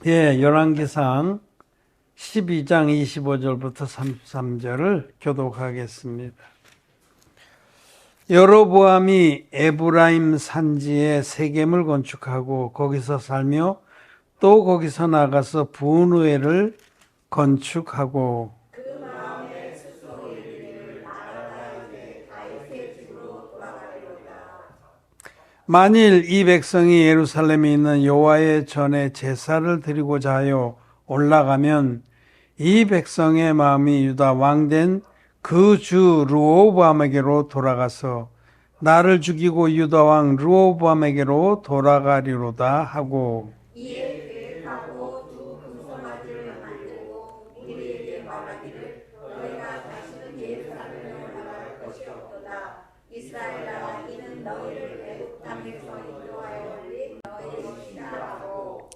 열왕기상 12장 25절부터 33절을 교독하겠습니다. 여로보암이 에브라임 산지에 세겜을 건축하고 거기서 살며 또 거기서 나가서 분우엘을 건축하고 그 마음에 스스로 이르기를 나아가 이제 다윗의 집으로 돌아가리로다. 만일 이 백성이 예루살렘에 있는 여호와의 전에 제사를 드리고자 하여 올라가면 이 백성의 마음이 유다 왕된 그 주 르호보암에게로 돌아가서 나를 죽이고 유다 왕 르호보암에게로 돌아가리로다 하고 이에 계획하고 두 금송아지를 만들고 우리에게 말하기를 너희가 다시는 예루살렘에 올라갈 것이 없도다. 이스라엘아 이는 너희를 애굽 땅에서 인도하여 올린 너희 것이다 하고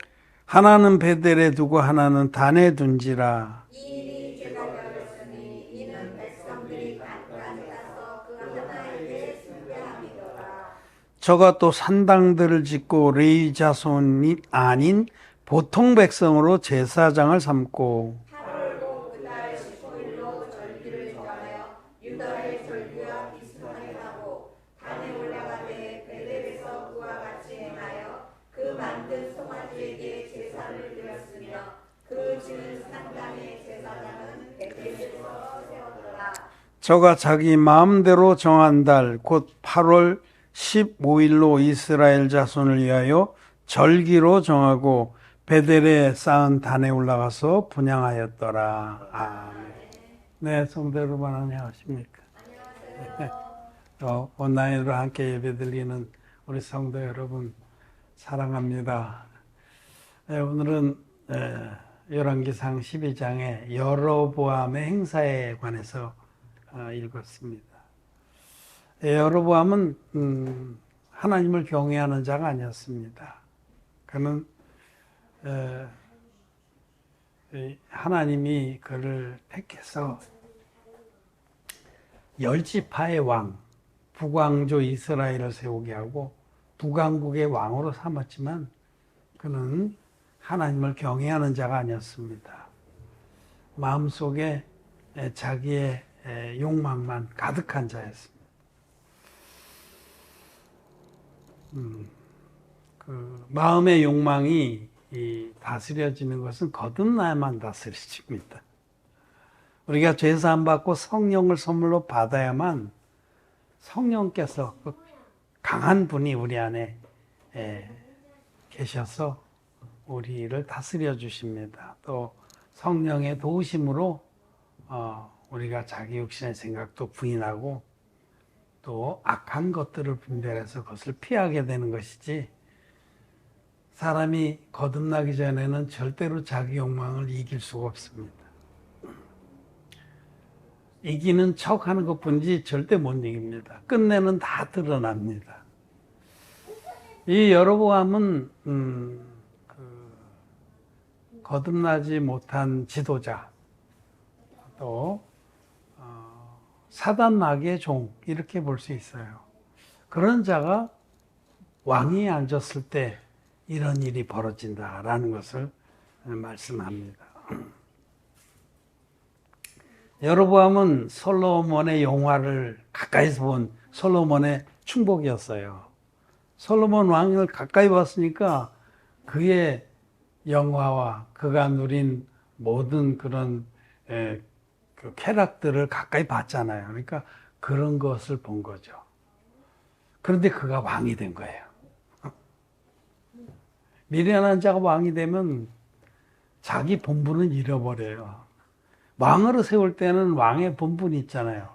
하나는 베델에 두고 하나는 단에 둔지라. 이 일이 죄가 되었으니 이는 백성들이 간간히 가서 그 하나에게 숭배함이더라. 저가 또 산당들을 짓고 레위 자손이 아닌 보통 백성으로 제사장을 삼고 8월로 그달 15일로 절기를 정하여 유다의 절기와 비슷하게 하고 단에 올라가되 베델에서 그와 같이 행하여 그 만든 송아지에게 제사를 드렸으며 그 지은 산당의 제사장은 베델에서 세우더라. 저가 자기 마음대로 정한 달 곧 8월 15일로 이스라엘 자손을 위하여 절기로 정하고 베델에 쌓은 단에 올라가서 분향하였더라. 아멘. 네, 성도 여러분 안녕하십니까? 안녕하세요. 온라인으로 함께 예배드리는 우리 성도 여러분 사랑합니다. 네, 오늘은 열왕기상 12장의 여로보암의 행사에 관해서 읽었습니다. 여로보암은 하나님을 경외하는 자가 아니었습니다. 그는 하나님이 그를 택해서 10지파의 왕, 북왕조 이스라엘을 세우게 하고 북왕국의 왕으로 삼았지만 그는 하나님을 경외하는 자가 아니었습니다. 마음속에 자기의 욕망만 가득한 자였습니다. 그 마음의 욕망이 다스려지는 것은 거듭나야만 다스려집니다. 우리가 죄사함 받고 성령을 선물로 받아야만 성령께서 강한 분이 우리 안에 계셔서 우리를 다스려 주십니다. 또 성령의 도우심으로 우리가 자기 육신의 생각도 부인하고 또 악한 것들을 분별해서 그것을 피하게 되는 것이지, 사람이 거듭나기 전에는 절대로 자기 욕망을 이길 수가 없습니다. 이기는 척하는 것뿐이지 절대 못 이깁니다. 끝내는 다 드러납니다. 이 여로보암은 거듭나지 못한 지도자, 또 사단 마귀의 종, 이렇게 볼 수 있어요. 그런 자가 왕위에 앉았을 때 이런 일이 벌어진다라는 것을 말씀합니다. 여로보암은 솔로몬의 영화를 가까이서 본 솔로몬의 충복이었어요. 솔로몬 왕을 가까이 봤으니까 그의 영화와 그가 누린 모든 그런 그 쾌락들을 가까이 봤잖아요. 그러니까 그런 것을 본 거죠. 그런데 그가 왕이 된 거예요. 미련한 자가 왕이 되면 자기 본분은 잃어버려요. 왕으로 세울 때는 왕의 본분이 있잖아요.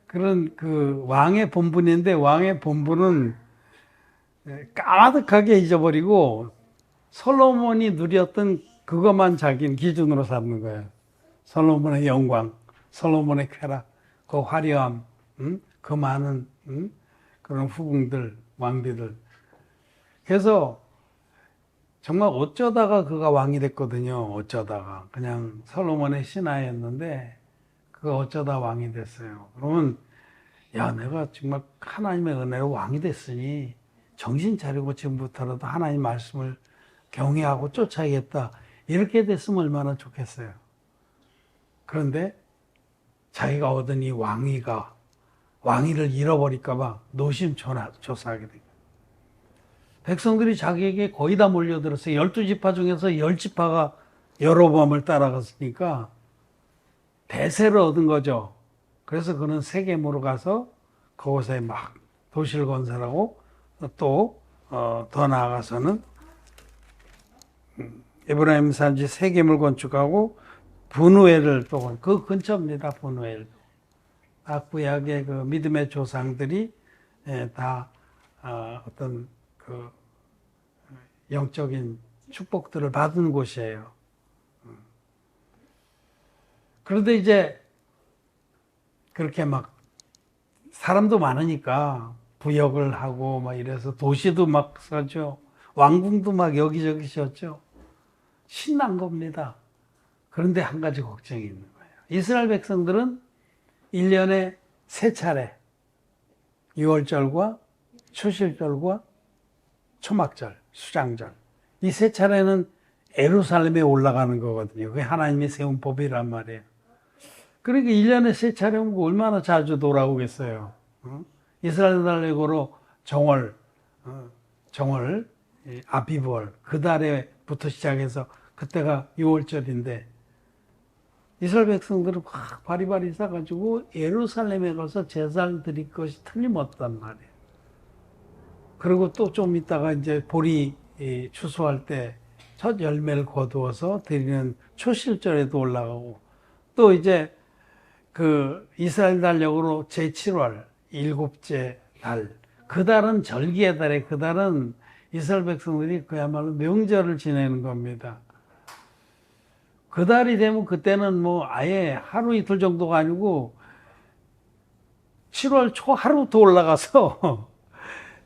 그런 그 왕의 본분인데 왕의 본분은 까마득하게 잊어버리고 솔로몬이 누렸던 그것만 자기는 기준으로 삼는 거예요. 솔로몬의 영광, 솔로몬의 쾌락, 그 화려함, 그 많은 그런 후궁들, 왕비들. 그래서 정말 어쩌다가 그가 왕이 됐거든요. 어쩌다가. 그냥 솔로몬의 신하였는데 그가 어쩌다 왕이 됐어요. 그러면 야, 내가 정말 하나님의 은혜로 왕이 됐으니 정신 차리고 지금부터라도 하나님 말씀을 경외하고 쫓아야겠다, 이렇게 됐으면 얼마나 좋겠어요. 그런데 자기가 얻은 이 왕위를 잃어버릴까봐 노심초사하게 됩니다. 백성들이 자기에게 거의 다 몰려들었어요. 12지파 중에서 10지파가 여로보암을 따라갔으니까 대세를 얻은 거죠. 그래서 그는 세겜으로 가서 그곳에 막 도시를 건설하고 또 더 나아가서는 에브라임 산지 세겜을 건축하고 분우엘을 또 그 근처입니다. 분우엘. 구약의 그 믿음의 조상들이 다 어떤 그 영적인 축복들을 받은 곳이에요. 그런데 이제 그렇게 막 사람도 많으니까 부역을 하고 막 이래서 도시도 막 서죠. 왕궁도 막 여기저기 셨죠. 신난 겁니다. 그런데 한 가지 걱정이 있는 거예요. 이스라엘 백성들은 1년에 3차례 6월절과 초실절과 초막절, 수장절 이 3차례는 예루살렘에 올라가는 거거든요. 그게 하나님이 세운 법이란 말이에요. 그러니까 1년에 3차례면 얼마나 자주 돌아오겠어요. 이스라엘 달력으로 정월, 아비브월 그 달에부터 시작해서 그때가 6월절인데 이스라엘 백성들은 막 바리바리 싸가지고 예루살렘에 가서 제사를 드릴 것이 틀림없단 말이에요. 그리고 또 좀 있다가 이제 보리 추수할 때 첫 열매를 거두어서 드리는 초실절에도 올라가고 또 이제 그 이스라엘 달력으로 제7월 7째 달, 그 달은 절기의 달에 그 달은 이스라엘 백성들이 그야말로 명절을 지내는 겁니다. 그 달이 되면 그때는 뭐 아예 하루 이틀 정도가 아니고 7월 초 하루부터 올라가서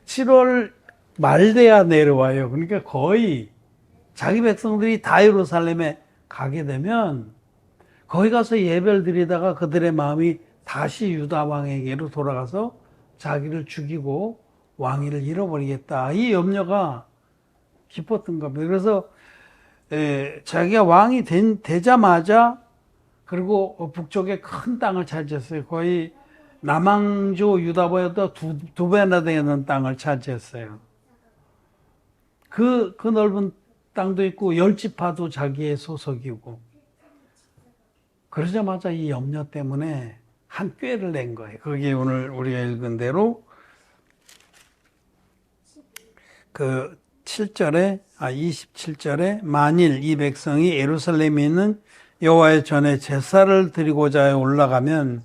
7월 말 돼야 내려와요. 그러니까 거의 자기 백성들이 다 예루살렘에 가게 되면 거기 가서 예배를 드리다가 그들의 마음이 다시 유다 왕에게로 돌아가서 자기를 죽이고 왕위를 잃어버리겠다. 이 염려가 깊었던 겁니다. 그래서 자기가 왕이 되자마자 그리고 북쪽에 큰 땅을 차지했어요. 거의 남왕조 유다보다 두 배나 되는 땅을 차지했어요. 그 넓은 땅도 있고 10지파도 자기의 소속이고 그러자마자 이 염려 때문에 한 꾀를 낸 거예요. 그게 오늘 우리가 읽은 대로 그 27절에 만일 이 백성이 예루살렘에 있는 여호와의 전에 제사를 드리고자 올라가면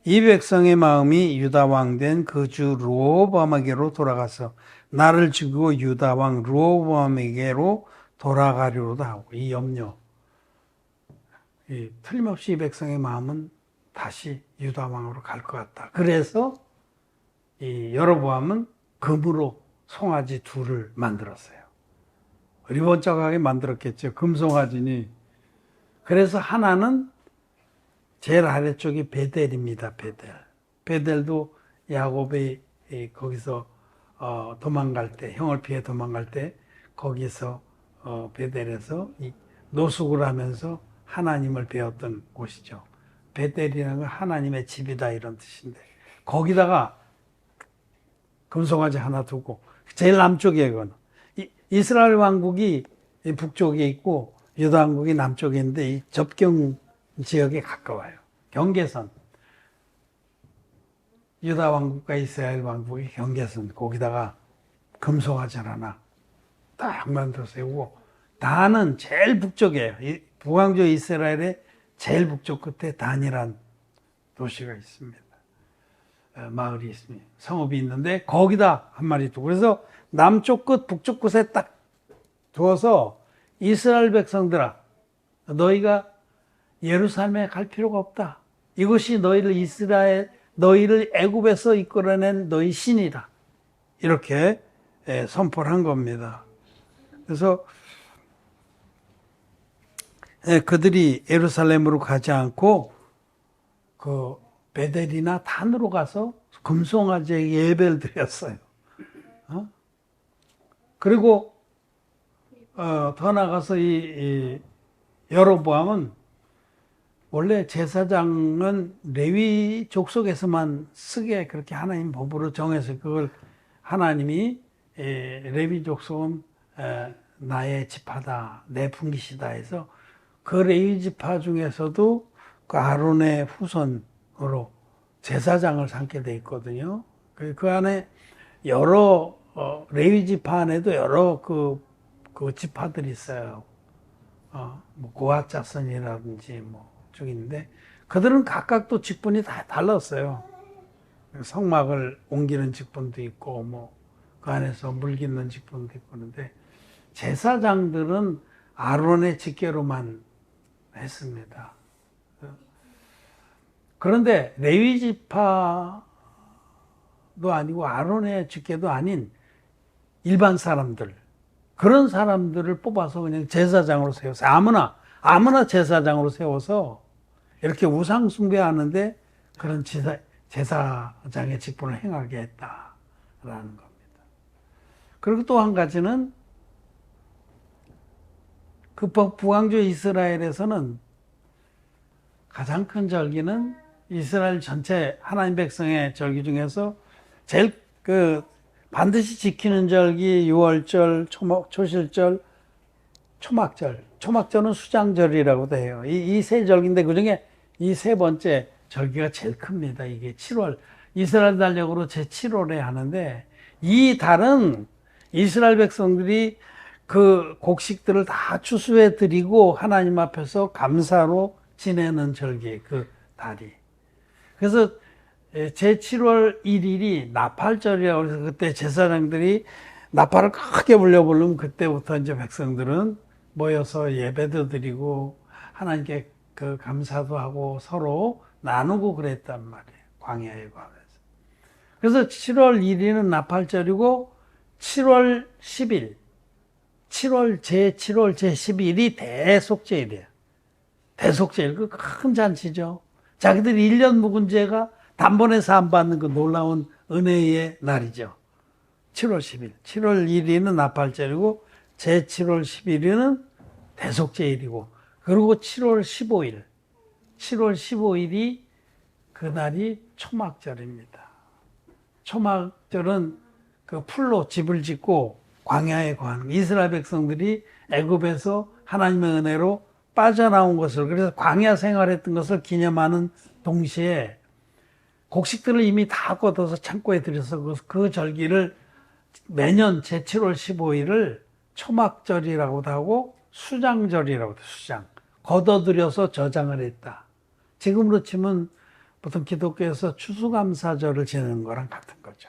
이 백성의 마음이 유다 왕 된 그 주 르호보암에게로 돌아가서 나를 죽이고 유다 왕 르호보암에게로 돌아가리로다 하고 이 염려, 틀림없이 이 백성의 마음은 다시 유다 왕으로 갈 것 같다. 그래서 이 여로보암은 금으로 송아지 둘을 만들었어요. 리본짝하게 만들었겠죠. 금송아지니. 그래서 하나는 제일 아래쪽이 베델입니다. 베델도 야곱이 거기서 도망갈 때, 형을 피해 도망갈 때 거기서 베델에서 노숙을 하면서 하나님을 배웠던 곳이죠. 베델이라는 건 하나님의 집이다 이런 뜻인데 거기다가 금송아지 하나 두고 제일 남쪽에 그건 이스라엘 왕국이 북쪽에 있고 유다 왕국이 남쪽에 있는데 이 접경 지역에 가까워요. 경계선. 유다 왕국과 이스라엘 왕국의 경계선 거기다가 금송아지 하나 딱 만들어 세우고 단은 제일 북쪽이에요. 북왕조 이스라엘의 제일 북쪽 끝에 단이란 도시가 있습니다. 마을이 있습니다. 성읍이 있는데 거기다 한 마리 두고 그래서 남쪽 끝 북쪽 끝에 딱 두어서 이스라엘 백성들아 너희가 예루살렘에 갈 필요가 없다. 이것이 너희를 애굽에서 이끌어낸 너희 신이다. 이렇게 선포를 한 겁니다. 그래서 그들이 예루살렘으로 가지 않고 그 베델이나 단으로 가서 금송아지에게 예배를 드렸어요. 그리고 더 나가서 이 여로보암은 원래 제사장은 레위 족속에서만 쓰게 그렇게 하나님 법으로 정해서 그걸 하나님이 레위 족속은 나의 지파다, 내 분깃이다 해서 그 레위 지파 중에서도 그 아론의 후손으로 제사장을 삼게 돼 있거든요. 그 안에 여러 레위 지파 안에도 여러 그 지파들이 있어요. 뭐 고핫 자손이라든지 뭐 쪽인데 그들은 각각 또 직분이 다 달랐어요. 성막을 옮기는 직분도 있고 뭐 그 안에서 물 깃는 직분도 있고 그런데 제사장들은 아론의 직계로만 했습니다. 그런데 레위 지파도 아니고 아론의 직계도 아닌 일반 사람들, 그런 사람들을 뽑아서 그냥 제사장으로 세워서 아무나 제사장으로 세워서 이렇게 우상 숭배하는데 그런 제사장의 직분을 행하게 했다라는 겁니다. 그리고 또 한 가지는 그 북왕조 이스라엘에서는 가장 큰 절기는 이스라엘 전체 하나님 백성의 절기 중에서 제일 반드시 지키는 절기, 유월절, 초실절, 초막절. 초막절은 수장절이라고도 해요. 이 세 절기인데 그 중에 이 세 번째 절기가 제일 큽니다. 이게 7월. 이스라엘 달력으로 제7월에 하는데 이 달은 이스라엘 백성들이 그 곡식들을 다 추수해 드리고 하나님 앞에서 감사로 지내는 절기, 그 달이. 그래서 제7월 1일이 나팔절이라고 해서 그때 제사장들이 나팔을 크게 불려부르면 그때부터 이제 백성들은 모여서 예배도 드리고 하나님께 그 감사도 하고 서로 나누고 그랬단 말이에요. 광야에 관해서. 그래서 7월 1일은 나팔절이고 7월 10일, 제7월 제11일이 대속제일이에요. 대속제일, 그 큰 잔치죠. 자기들이 1년 묵은 죄가 단번에 사함받는 그 놀라운 은혜의 날이죠. 7월 10일. 7월 1일은 나팔절이고, 제7월 11일은 대속제일이고, 그리고 7월 15일. 7월 15일이 그날이 초막절입니다. 초막절은 그 풀로 집을 짓고 광야에 거하는 이스라엘 백성들이 애굽에서 하나님의 은혜로 빠져나온 것을, 그래서 광야 생활했던 것을 기념하는 동시에 곡식들을 이미 다 걷어서 창고에 들여서 그 절기를 매년 제7월 15일을 초막절이라고도 하고 수장절이라고도 해요. 수장. 걷어들여서 저장을 했다. 지금으로 치면 보통 기독교에서 추수감사절을 지내는 거랑 같은 거죠.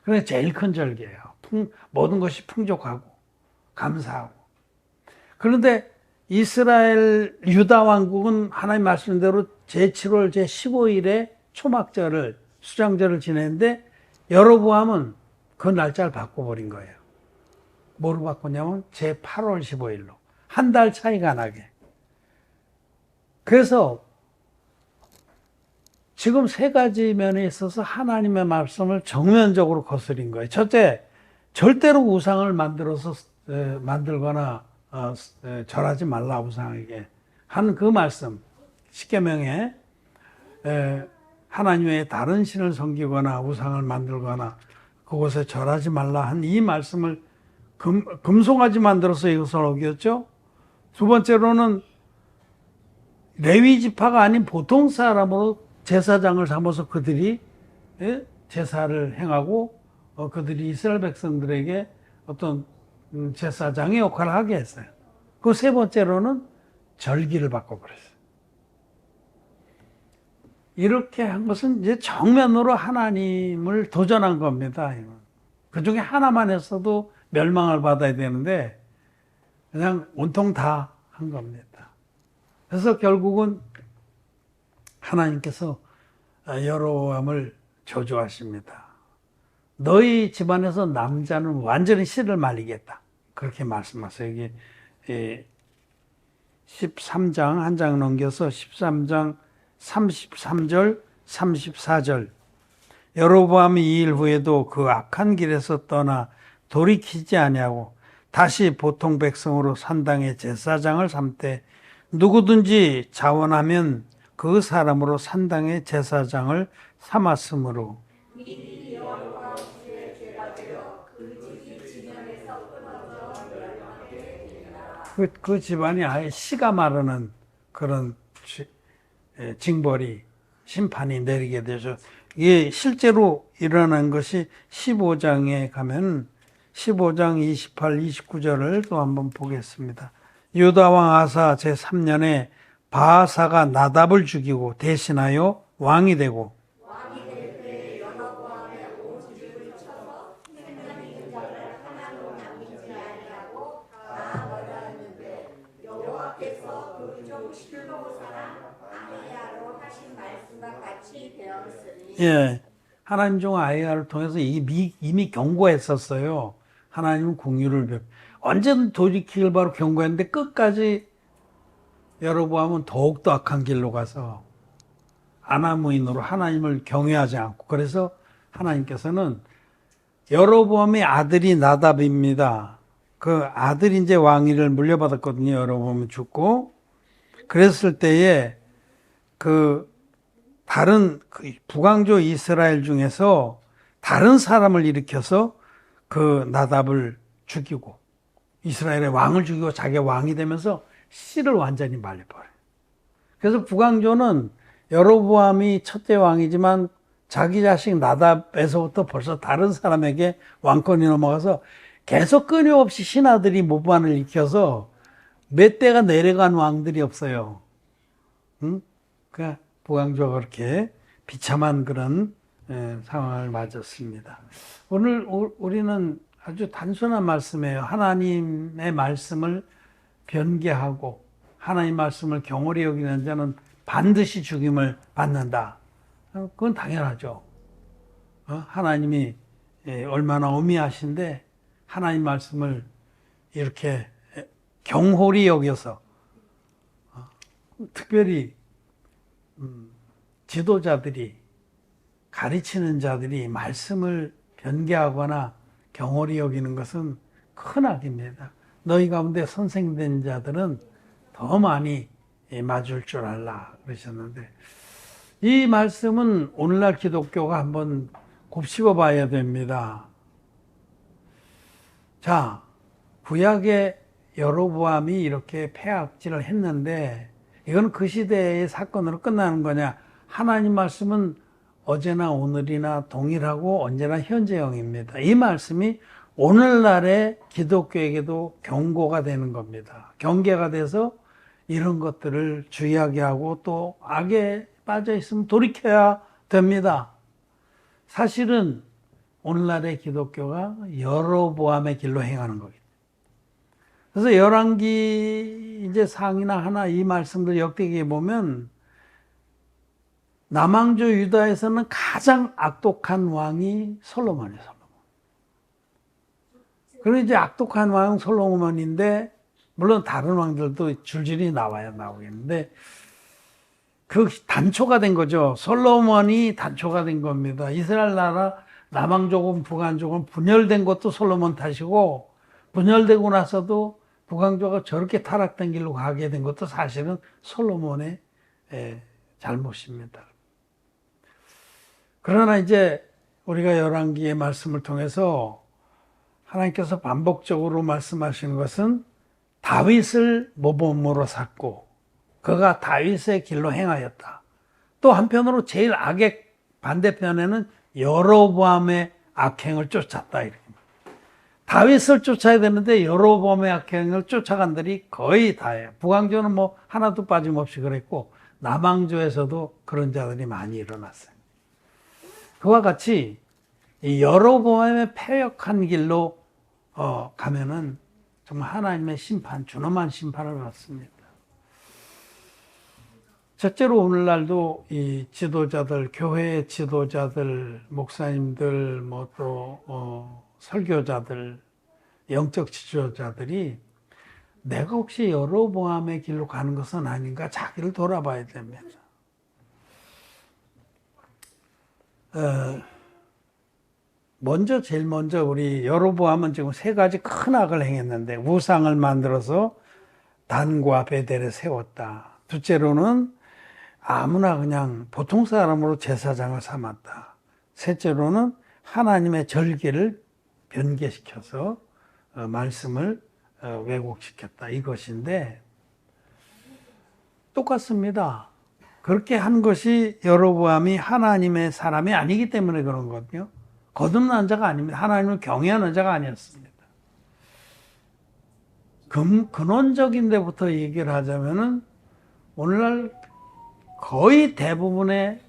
그게 제일 큰 절기예요. 모든 것이 풍족하고 감사하고. 그런데 이스라엘 유다 왕국은 하나님 말씀대로 제7월 제15일에 초막절을 수장절을 지내는데 여로보암은 그 날짜를 바꿔버린 거예요. 뭐로 바꿨냐면 제8월 15일로 한 달 차이가 나게. 그래서 지금 세 가지 면에 있어서 하나님의 말씀을 정면적으로 거스린 거예요. 첫째, 절대로 우상을 만들거나 절하지 말라 우상에게 하는 그 말씀. 십계명에 하나님 외에 다른 신을 섬기거나 우상을 만들거나 그곳에 절하지 말라 한 이 말씀을 금송아지 만들어서 이것을 어겼죠. 두 번째로는 레위 지파가 아닌 보통 사람으로 제사장을 삼아서 그들이 제사를 행하고 그들이 이스라엘 백성들에게 어떤 제사장의 역할을 하게 했어요. 그 세 번째로는 절기를 바꿔버렸어요. 이렇게 한 것은 이제 정면으로 하나님을 도전한 겁니다. 그 중에 하나만 했어도 멸망을 받아야 되는데 그냥 온통 다 한 겁니다. 그래서 결국은 하나님께서 여로보암을 저주하십니다. 너희 집안에서 남자는 완전히 씨를 말리겠다. 그렇게 말씀하세요. 이게 13장 한 장 넘겨서 13장 33절 34절 여로보암이 이 일 후에도 그 악한 길에서 떠나 돌이키지 아니하고 다시 보통 백성으로 산당의 제사장을 삼되 누구든지 자원하면 그 사람으로 산당의 제사장을 삼았으므로 그 집안이 아예 씨가 마르는 그런 징벌이 심판이 내리게 되죠. 이게 실제로 일어난 것이 15장에 가면 15장 28, 29절을 또 한번 보겠습니다. 유다 왕 아사 제3년에 바아사가 나답을 죽이고 대신하여 왕이 되고 예, 하나님 종 아이야를 통해서 이미 경고했었어요. 하나님은 공의를 언제든 돌이키길 바로 경고했는데 끝까지 여로보암은 더욱더 악한 길로 가서 아나무인으로 하나님을 경외하지 않고, 그래서 하나님께서는 여로보암의 아들이 나답입니다. 그 아들이 이제 왕위를 물려받았거든요. 여로보암이 죽고. 그랬을 때에 다른 북왕조 이스라엘 중에서 다른 사람을 일으켜서 그 나답을 죽이고 이스라엘의 왕을 죽이고 자기가 왕이 되면서 씨를 완전히 말려버려요. 그래서 북왕조는 여로보암이 첫째 왕이지만 자기 자식 나답에서부터 벌써 다른 사람에게 왕권이 넘어가서 계속 끊임없이 신하들이 모반을 일으켜서 몇 대가 내려간 왕들이 없어요. 응? 그러니까 북왕조가 그렇게 비참한 그런 상황을 맞았습니다. 오늘 우리는 아주 단순한 말씀이에요. 하나님의 말씀을 변개하고 하나님의 말씀을 경홀히 여기는 자는 반드시 죽임을 받는다. 그건 당연하죠. 하나님이 얼마나 어미하신데 하나님 말씀을 이렇게 경홀히 여겨서 특별히 지도자들이 가르치는 자들이 말씀을 변개하거나 경홀히 여기는 것은 큰 악입니다. 너희 가운데 선생된 자들은 더 많이 맞을 줄 알라 그러셨는데, 이 말씀은 오늘날 기독교가 한번 곱씹어 봐야 됩니다. 자, 구약의 여로보암이 이렇게 폐악질을 했는데 이건 그 시대의 사건으로 끝나는 거냐? 하나님 말씀은 어제나 오늘이나 동일하고 언제나 현재형입니다. 이 말씀이 오늘날의 기독교에게도 경고가 되는 겁니다. 경계가 돼서 이런 것들을 주의하게 하고 또 악에 빠져 있으면 돌이켜야 됩니다. 사실은 오늘날의 기독교가 여로보암의 길로 행하는 거겠죠. 그래서 열왕기 이제 상이나 하나 이 말씀들 역대기에 보면 남왕조 유다에서는 가장 악독한 왕이 솔로몬이에요. 그리고 이제 악독한 왕 솔로몬인데 물론 다른 왕들도 줄줄이 나오겠는데 그 단초가 된 거죠. 솔로몬이 단초가 된 겁니다. 이스라엘 나라 남왕조금 북왕조금 분열된 것도 솔로몬 탓이고 분열되고 나서도 북왕조가 저렇게 타락된 길로 가게 된 것도 사실은 솔로몬의 잘못입니다. 그러나 이제 우리가 열왕기의 말씀을 통해서 하나님께서 반복적으로 말씀하시는 것은 다윗을 모범으로 삼고 그가 다윗의 길로 행하였다. 또 한편으로 제일 악의 반대편에는 여로보암의 악행을 쫓았다. 이렇게. 다윗을 쫓아야 되는데 여로보암의 악행을 쫓아간 들이 거의 다예요. 북왕조는 뭐 하나도 빠짐없이 그랬고 남왕조에서도 그런 자들이 많이 일어났어요. 그와 같이 이 여로보암의 패역한 길로 가면은 정말 하나님의 심판, 준엄한 심판을 받습니다. 첫째로 오늘날도 이 지도자들, 교회의 지도자들, 목사님들, 뭐 또 설교자들, 영적 지도자들이 내가 혹시 여로보암의 길로 가는 것은 아닌가 자기를 돌아봐야 됩니다. 제일 먼저 우리 여로보암은 지금 세 가지 큰 악을 행했는데 우상을 만들어서 단과 베델을 세웠다. 둘째로는 아무나 그냥 보통 사람으로 제사장을 삼았다. 셋째로는 하나님의 절기를 변개시켜서 말씀을 왜곡시켰다. 이것인데 똑같습니다. 그렇게 한 것이 여로보암이 하나님의 사람이 아니기 때문에 그런 거거든요. 거듭난 자가 아닙니다. 하나님을 경외하는 자가 아니었습니다. 근원적인 데부터 얘기를 하자면은 오늘날 거의 대부분의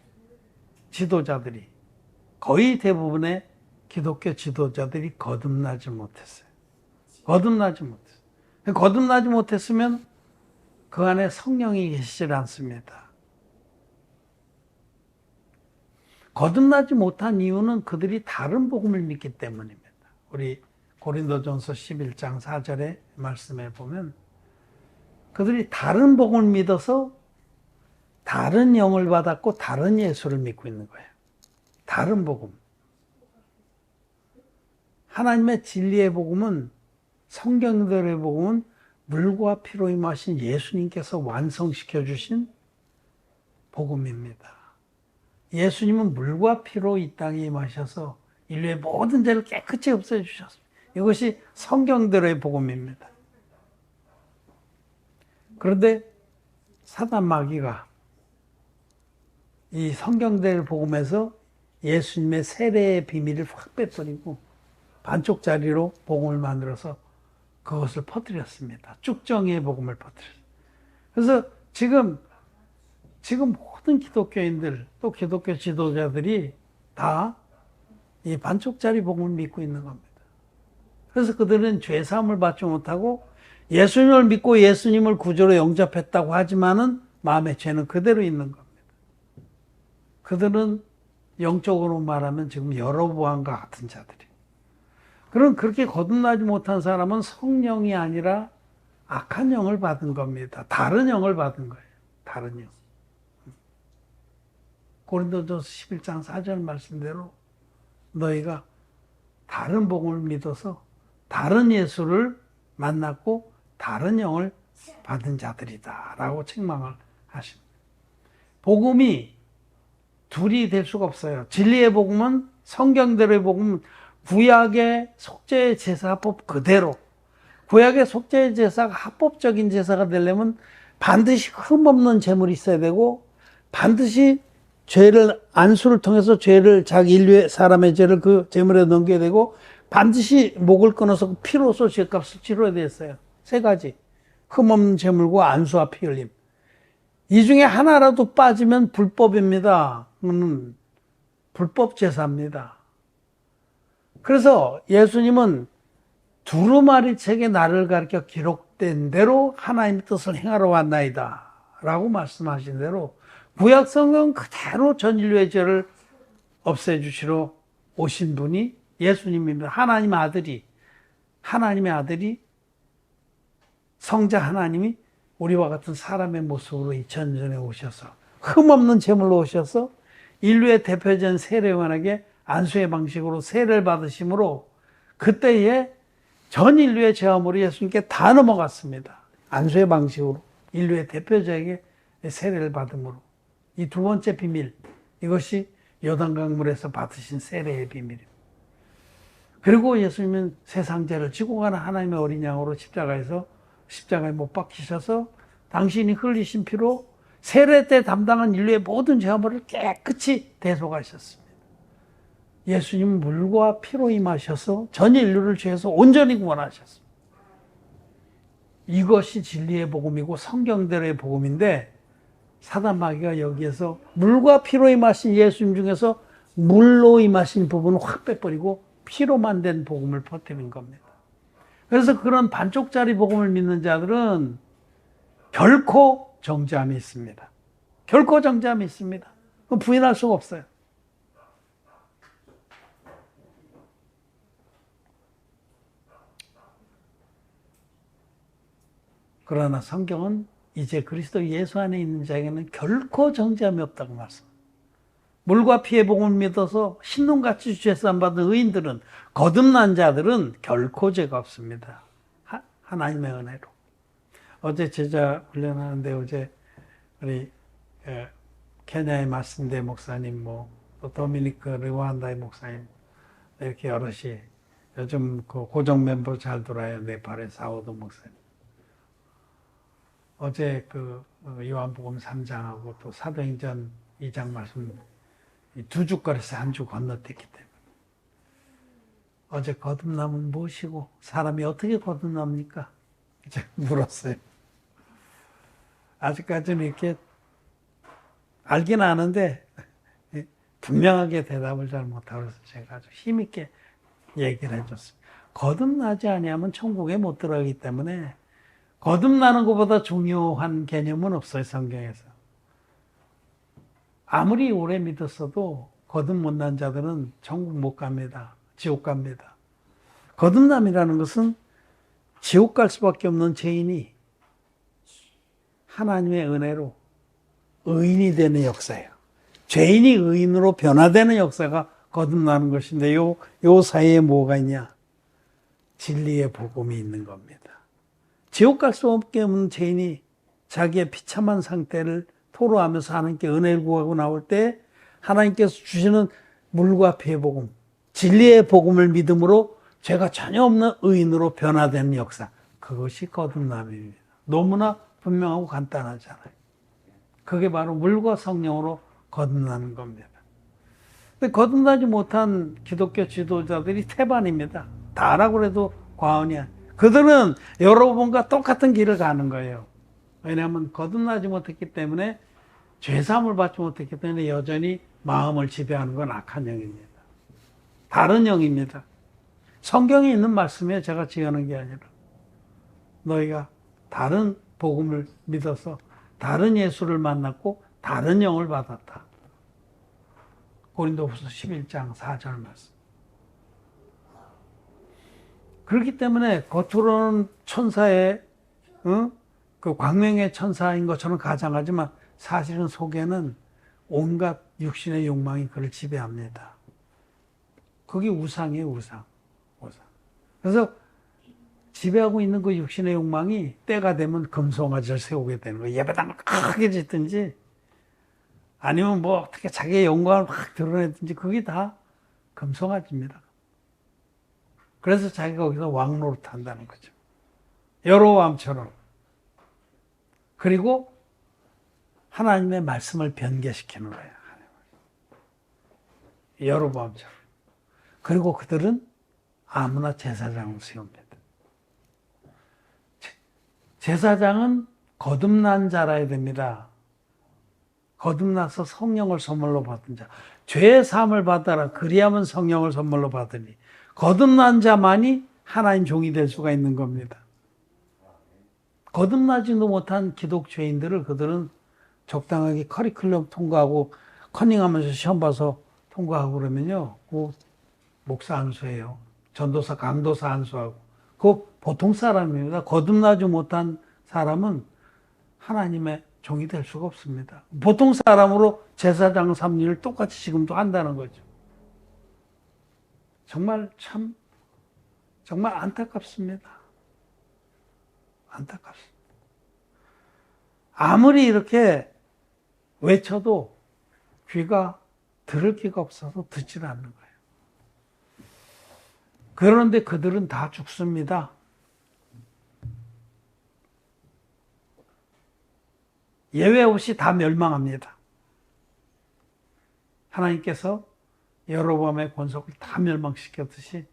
지도자들이, 거의 대부분의 기독교 지도자들이 거듭나지 못했어요. 거듭나지 못했어요. 거듭나지 못했으면 그 안에 성령이 계시질 않습니다. 거듭나지 못한 이유는 그들이 다른 복음을 믿기 때문입니다. 우리 고린도전서 11장 4절의 말씀에 보면 그들이 다른 복음을 믿어서 다른 영을 받았고 다른 예수를 믿고 있는 거예요. 다른 복음. 하나님의 진리의 복음은, 성경들의 복음은 물과 피로 임하신 예수님께서 완성시켜 주신 복음입니다. 예수님은 물과 피로 이 땅에 임하셔서 인류의 모든 죄를 깨끗이 없애주셨습니다. 이것이 성경들의 복음입니다. 그런데 사단 마귀가 이 성경들 복음에서 예수님의 세례의 비밀을 확 빼버리고 반쪽짜리로 복음을 만들어서 그것을 퍼뜨렸습니다. 쭉정이의 복음을 퍼뜨렸습니다. 그래서 지금 모든 기독교인들 또 기독교 지도자들이 다 이 반쪽짜리 복음을 믿고 있는 겁니다. 그래서 그들은 죄사함을 받지 못하고 예수님을 믿고 예수님을 구주로 영접했다고 하지만은 마음의 죄는 그대로 있는 겁니다. 그들은 영적으로 말하면 지금 여로보암과 같은 자들이에요. 그럼 그렇게 거듭나지 못한 사람은 성령이 아니라 악한 영을 받은 겁니다. 다른 영을 받은 거예요. 다른 영. 고린도전서 11장 4절 말씀대로 너희가 다른 복음을 믿어서 다른 예수를 만났고 다른 영을 받은 자들이다 라고 책망을 하십니다. 복음이 둘이 될 수가 없어요. 진리의 복음은, 성경대로의 복음은 구약의 속죄 제사법 그대로, 구약의 속죄 제사가 합법적인 제사가 되려면 반드시 흠없는 제물이 있어야 되고 반드시 죄를, 안수를 통해서 죄를, 자기 인류의 사람의 죄를 그 제물에 넘겨야 되고 반드시 목을 끊어서 피로써 죄값을 치러야 됐어요. 세 가지. 흠없는 제물과 안수와 피 흘림. 이 중에 하나라도 빠지면 불법입니다. 불법 제사입니다. 그래서 예수님은 두루마리 책에 나를 가르쳐 기록된 대로 하나님의 뜻을 행하러 왔나이다 라고 말씀하신 대로 구약 성경 그대로 전 인류의 죄를 없애주시러 오신 분이 예수님입니다. 하나님의 아들이 성자 하나님이 우리와 같은 사람의 모습으로 2000년 전에 오셔서 흠없는 제물로 오셔서 인류의 대표적인 세례요한에게 안수의 방식으로 세례를 받으심으로 그때에 전 인류의 죄함으로 예수님께 다 넘어갔습니다. 안수의 방식으로 인류의 대표자에게 세례를 받음으로. 이 두 번째 비밀, 이것이 요단강물에서 받으신 세례의 비밀입니다. 그리고 예수님은 세상 죄를 지고 가는 하나님의 어린 양으로 십자가에 못 박히셔서 당신이 흘리신 피로 세례 때 담당한 인류의 모든 죄함을 깨끗이 대속하셨습니다. 예수님은 물과 피로 임하셔서 전 인류를 죄에서 온전히 구원하셨습니다. 이것이 진리의 복음이고 성경대로의 복음인데 사단 마귀가 여기에서 물과 피로 임하신 예수님 중에서 물로 임하신 부분을 확 빼버리고 피로만 된 복음을 퍼뜨린 겁니다. 그래서 그런 반쪽짜리 복음을 믿는 자들은 결코 정죄함이 있습니다. 결코 정죄함이 있습니다. 부인할 수가 없어요. 그러나 성경은 이제 그리스도 예수 안에 있는 자에게는 결코 정죄함이 없다고 말씀합니다. 물과 피의 복음을 믿어서 신론같이 죄산 받은 의인들은, 거듭난 자들은 결코 죄가 없습니다. 하나님의 은혜로. 어제 제자 훈련하는데 어제 우리 케냐의 마슨데 목사님, 또 도미니크 르완다의 목사님, 이렇게 여럿이 요즘 그 고정 멤버 잘 돌아요. 네팔의 사오도 목사님. 어제 그 요한복음 3장하고 또 사도행전 2장 말씀 두 주거리에서 한 주 건너뛰기 때문에 어제 거듭남은 무엇이고 사람이 어떻게 거듭납니까? 제가 물었어요. 아직까지는 이렇게 알긴 아는데 분명하게 대답을 잘 못하고 있어서 제가 아주 힘있게 얘기를 해줬습니다. 거듭나지 아니하면 천국에 못 들어가기 때문에 거듭나는 것보다 중요한 개념은 없어요, 성경에서. 아무리 오래 믿었어도 거듭 못난 자들은 천국 못 갑니다. 지옥 갑니다. 거듭남이라는 것은 지옥 갈 수밖에 없는 죄인이 하나님의 은혜로 의인이 되는 역사예요. 죄인이 의인으로 변화되는 역사가 거듭나는 것인데 요 사이에 뭐가 있냐? 진리의 복음이 있는 겁니다. 지옥 갈 수밖에 없는 죄인이 자기의 비참한 상태를 토로하면서 하나님께 은혜를 구하고 나올 때 하나님께서 주시는 물과 피의 복음, 진리의 복음을 믿음으로 죄가 전혀 없는 의인으로 변화되는 역사, 그것이 거듭남입니다. 너무나 분명하고 간단하잖아요. 그게 바로 물과 성령으로 거듭나는 겁니다. 근데 거듭나지 못한 기독교 지도자들이 태반입니다. 다라고 해도 과언이 아니에요. 그들은 여러분과 똑같은 길을 가는 거예요. 왜냐하면 거듭나지 못했기 때문에 죄사함을 받지 못했기 때문에 여전히 마음을 지배하는 건 악한 영입니다. 다른 영입니다. 성경에 있는 말씀에 제가 지어낸 게 아니라 너희가 다른 복음을 믿어서 다른 예수를 만났고 다른 영을 받았다. 고린도후서 11장 4절 말씀. 그렇기 때문에 겉으로는 천사의 그 광명의 천사인 것처럼 가장하지만 사실은 속에는 온갖 육신의 욕망이 그를 지배합니다. 그게 우상이에요, 우상. 그래서 지배하고 있는 그 육신의 욕망이 때가 되면 금송아지를 세우게 되는 거예요. 예배당을 크게 짓든지 아니면 뭐 어떻게 자기의 영광을 확 드러내든지 그게 다 금송아지입니다. 그래서 자기가 거기서 왕 노릇한다는 거죠. 여로보암처럼. 그리고 하나님의 말씀을 변개시키는 거예요. 여로보암처럼. 그리고 그들은 아무나 제사장을 세웁니다. 제사장은 거듭난 자라야 됩니다. 거듭나서 성령을 선물로 받은 자. 죄의 사함을 받아라. 그리하면 성령을 선물로 받으니. 거듭난 자만이 하나님 종이 될 수가 있는 겁니다. 거듭나지도 못한 기독죄인들을 그들은 적당하게 커리큘럼 통과하고 커닝하면서 시험 봐서 통과하고 그러면요. 그 목사 안수해요. 전도사, 강도사 안수하고. 그 보통 사람입니다. 거듭나지 못한 사람은 하나님의 종이 될 수가 없습니다. 보통 사람으로 제사장 삼일을 똑같이 지금도 한다는 거죠. 정말 안타깝습니다. 안타깝습니다. 아무리 이렇게 외쳐도 귀가 들을 귀가 없어서 듣질 않는 거예요. 그런데 그들은 다 죽습니다. 예외 없이 다 멸망합니다. 하나님께서 여로보암의 권속을 다 멸망시켰듯이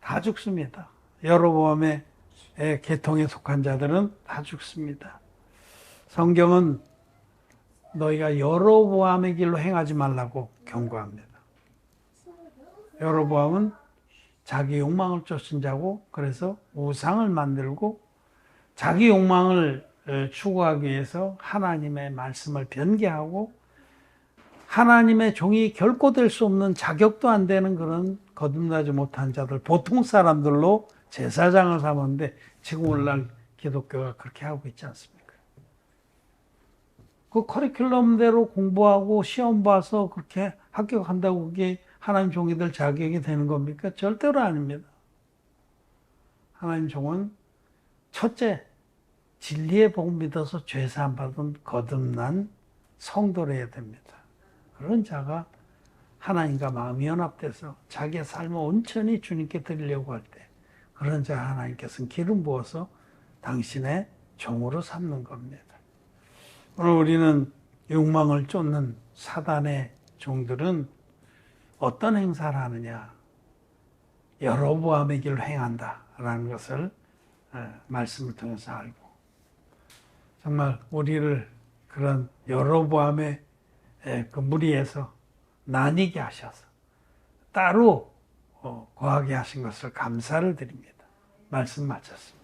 다 죽습니다. 여로보암의 계통에 속한 자들은 다 죽습니다. 성경은 너희가 여로보암의 길로 행하지 말라고 경고합니다. 여로보암은 자기 욕망을 쫓은 자고 그래서 우상을 만들고 자기 욕망을 추구하기 위해서 하나님의 말씀을 변개하고 하나님의 종이 결코 될 수 없는 자격도 안 되는 그런 거듭나지 못한 자들, 보통 사람들로 제사장을 삼았는데 지금 오늘날 기독교가 그렇게 하고 있지 않습니까? 그 커리큘럼대로 공부하고 시험 봐서 그렇게 합격한다고 그게 하나님 종이들 자격이 되는 겁니까? 절대로 아닙니다. 하나님 종은 첫째, 진리의 복 믿어서 죄사함 받은 거듭난 성도래야 됩니다. 그런 자가 하나님과 마음이 연합돼서 자기의 삶을 온전히 주님께 드리려고 할 때 그런 자 하나님께서는 기름 부어서 당신의 종으로 삼는 겁니다. 오늘 우리는 욕망을 쫓는 사단의 종들은 어떤 행사를 하느냐? 여로보암의 길을 행한다라는 것을 말씀을 통해서 알고 정말 우리를 그런 여로보암의 그 무리에서 나뉘게 하셔서 따로 거하게 하신 것을 감사를 드립니다. 말씀 마쳤습니다.